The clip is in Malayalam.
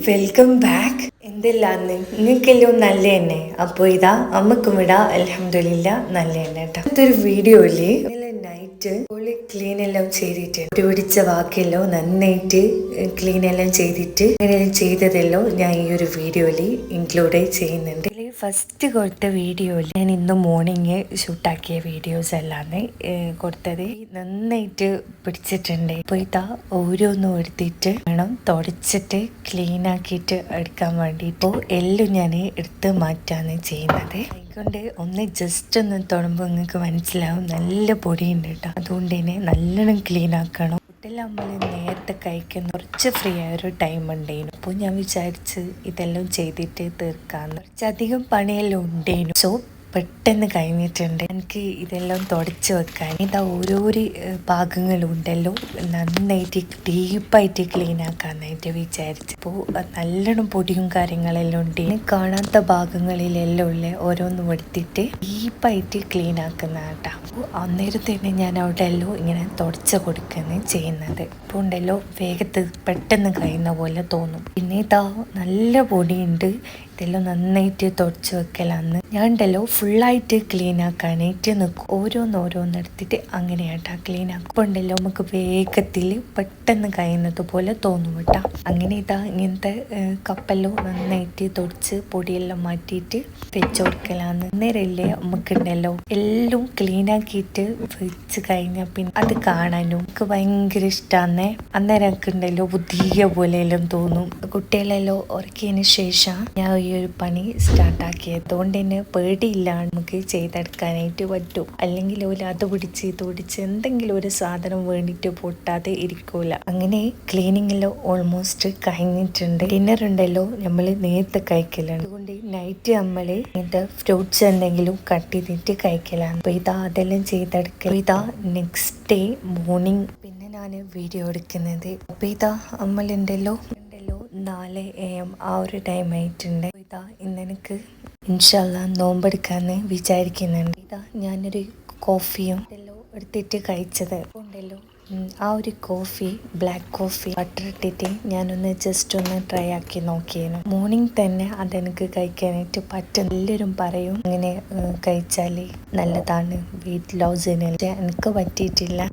Welcome back. എന്തെല്ലാന്ന് നിങ്ങൾക്കെല്ലാം നല്ല തന്നെ. അപ്പോൾ ഇതാ അമ്മക്കും ഇടാ അൽഹംദുലില്ലാ നല്ല തന്നെ കേട്ടോ. ഇതൊരു വീഡിയോയില് ഇന്നലെ നൈറ്റ് ക്ലീൻ എല്ലാം ചെയ്തിട്ട് പിടിച്ച ബാക്കിയെല്ലാം നന്നായിട്ട് ക്ലീൻ എല്ലാം ചെയ്തിട്ട് അങ്ങനെ ചെയ്തതെല്ലോ ഞാൻ ഈ ഒരു വീഡിയോയില് ഇൻക്ലൂഡ് ചെയ്യുന്നുണ്ട്. ഫസ്റ്റ് കൊടുത്ത വീഡിയോയിൽ ഞാൻ ഇന്ന് മോർണിംഗ് ഷൂട്ടാക്കിയ വീഡിയോസ് എല്ലാന്ന് കൊടുത്തത് നന്നായിട്ട് പിടിച്ചിട്ടുണ്ട്. അപ്പോൾ ഇതാ ഓരോന്നും എടുത്തിട്ട് വേണം തുടച്ചിട്ട് ക്ലീൻ ആക്കിയിട്ട് എടുക്കാൻ വേണ്ടിയിട്ട് എല്ലാം ഞാൻ എടുത്ത് മാറ്റാണ് ചെയ്യുന്നത്. അതുകൊണ്ട് ഒന്ന് ജസ്റ്റ് ഒന്ന് തൊടുമ്പോൾ നിങ്ങൾക്ക് മനസ്സിലാവും നല്ല പൊടിയുണ്ട് കേട്ടോ. അതുകൊണ്ട് തന്നെ നല്ലോണം ക്ലീൻ ആക്കണം. ഫുഡെല്ലാം നമ്മൾ നേരത്തെ കഴിക്കുന്ന കുറച്ച് ഫ്രീ ആയ ഒരു ടൈം ഉണ്ടായിരുന്നു. അപ്പോൾ ഞാൻ വിചാരിച്ച് ഇതെല്ലാം ചെയ്തിട്ട് തീർക്കാമെന്ന്. കുറച്ചധികം പണിയെല്ലാം ഉണ്ടായിരുന്നു. സോ പെട്ടെന്ന് കഴിഞ്ഞിട്ടുണ്ട്. എനിക്ക് ഇതെല്ലാം തുടച്ച് വെക്കാൻ ഇതാ ഓരോരോ ഭാഗങ്ങളുണ്ടല്ലോ നന്നായിട്ട് ഡീപ്പായിട്ട് ക്ലീൻ ആക്കാനായിട്ട് വിചാരിച്ചു. അപ്പോൾ നല്ലോണം പൊടിയും കാര്യങ്ങളെല്ലാം ഉണ്ട്. കാണാത്ത ഭാഗങ്ങളിലെല്ലാം ഉള്ള ഓരോന്നും എടുത്തിട്ട് ഡീപ്പായിട്ട് ക്ലീൻ ആക്കുന്ന കേട്ടോ. അപ്പോൾ അന്നേരം തന്നെ ഞാൻ അവിടെ എല്ലാം ഇങ്ങനെ തുടച്ച് കൊടുക്കുകയാണ് ചെയ്യുന്നത്. അപ്പോൾ ഉണ്ടല്ലോ വേഗത്തിൽ പെട്ടെന്ന് കഴിയുന്ന പോലെ തോന്നും. പിന്നെ ഇതാ നല്ല പൊടിയുണ്ട്. ഇതെല്ലാം നന്നായിട്ട് തുടച്ച് വെക്കലാന്ന്. ഞാൻ ഉണ്ടല്ലോ ഫുള്ളായിട്ട് ക്ലീൻ ആക്കാനായിട്ട് നിൽക്കും. ഓരോന്നോരോന്നെടുത്തിട്ട് അങ്ങനെയാട്ടാ ക്ലീൻ ആക്കും. അപ്പോൾ ഉണ്ടല്ലോ നമുക്ക് വേഗത്തിൽ പെട്ടെന്ന് കഴിയുന്നത് പോലെ തോന്നും കേട്ടാ. അങ്ങനെ ഇതാ ഇങ്ങനത്തെ കപ്പെല്ലാം നന്നായിട്ട് തുടച്ച് പൊടിയെല്ലാം മാറ്റിയിട്ട് വെച്ച് കൊടുക്കലാന്ന്. അന്നേരമില്ലേ നമുക്കുണ്ടല്ലോ എല്ലാം ക്ലീൻ ആക്കിയിട്ട് വെച്ച് കഴിഞ്ഞാൽ പിന്നെ അത് കാണാനും നമുക്ക് ഭയങ്കര ഇഷ്ടമാന്നേ. അന്നേരം ഒക്കെ ഉണ്ടല്ലോ പുതിയ പോലെയെല്ലാം തോന്നും. കുട്ടികളെല്ലാം ഉറക്കിയതിന് ശേഷം ഞാൻ ഈ ഒരു പണി സ്റ്റാർട്ടാക്കിയത്. അതുകൊണ്ട് തന്നെ പേടിയില്ല, നമുക്ക് ചെയ്തെടുക്കാനായിട്ട് പറ്റും. അല്ലെങ്കിൽ അത് പിടിച്ച് ഇത് പിടിച്ച് എന്തെങ്കിലും ഒരു സാധനം വേണ്ടിയിട്ട് പൊട്ടാതെ ഇരിക്കൂല. അങ്ങനെ ക്ലീനിങ് എല്ലാം ഓൾമോസ്റ്റ് കഴിഞ്ഞിട്ടുണ്ട്. ഡിന്നർ ഉണ്ടല്ലോ നമ്മൾ നേരത്തെ കഴിക്കലാണ്. അതുകൊണ്ട് നൈറ്റ് നമ്മൾ ഇങ്ങനത്തെ ഫ്രൂട്ട്സ് എന്തെങ്കിലും കട്ട് ചെയ്തിട്ട് കഴിക്കലാണ്. അപ്പോൾ ഇതാ അതെല്ലാം ചെയ്തെടുക്കുക. ഇതാ നെക്സ്റ്റ് ഡേ മോർണിംഗ് പിന്നെ ഞാൻ വീഡിയോ എടുക്കുന്നത്. അപ്പോൾ ഇതാ നമ്മളുണ്ടല്ലോ 4 AM ആ ഒരു ടൈം ആയിട്ടുണ്ട്. ഇതാ ഇന്നെനിക്ക് ഇൻഷാല്ലാ നോമ്പെടുക്കാന്ന് വിചാരിക്കുന്നുണ്ട്. ഇതാ ഞാനൊരു കോഫിയും എല്ലാം എടുത്തിട്ട് കഴിച്ചത് ഉണ്ടല്ലോ. ആ ഒരു കോഫി ബ്ലാക്ക് കോഫി ബട്ടർ ഇട്ടിട്ട് ഞാനൊന്ന് ജസ്റ്റ് ഒന്ന് ട്രൈ ആക്കി നോക്കിയിരുന്നു. മോർണിംഗ് തന്നെ അതെനിക്ക് കഴിക്കാനായിട്ട് പറ്റും. എല്ലാവരും പറയും അങ്ങനെ കഴിച്ചാൽ നല്ലതാണ് വെയിറ്റ് ലോസിന്. എനിക്ക് പറ്റിയിട്ടില്ല.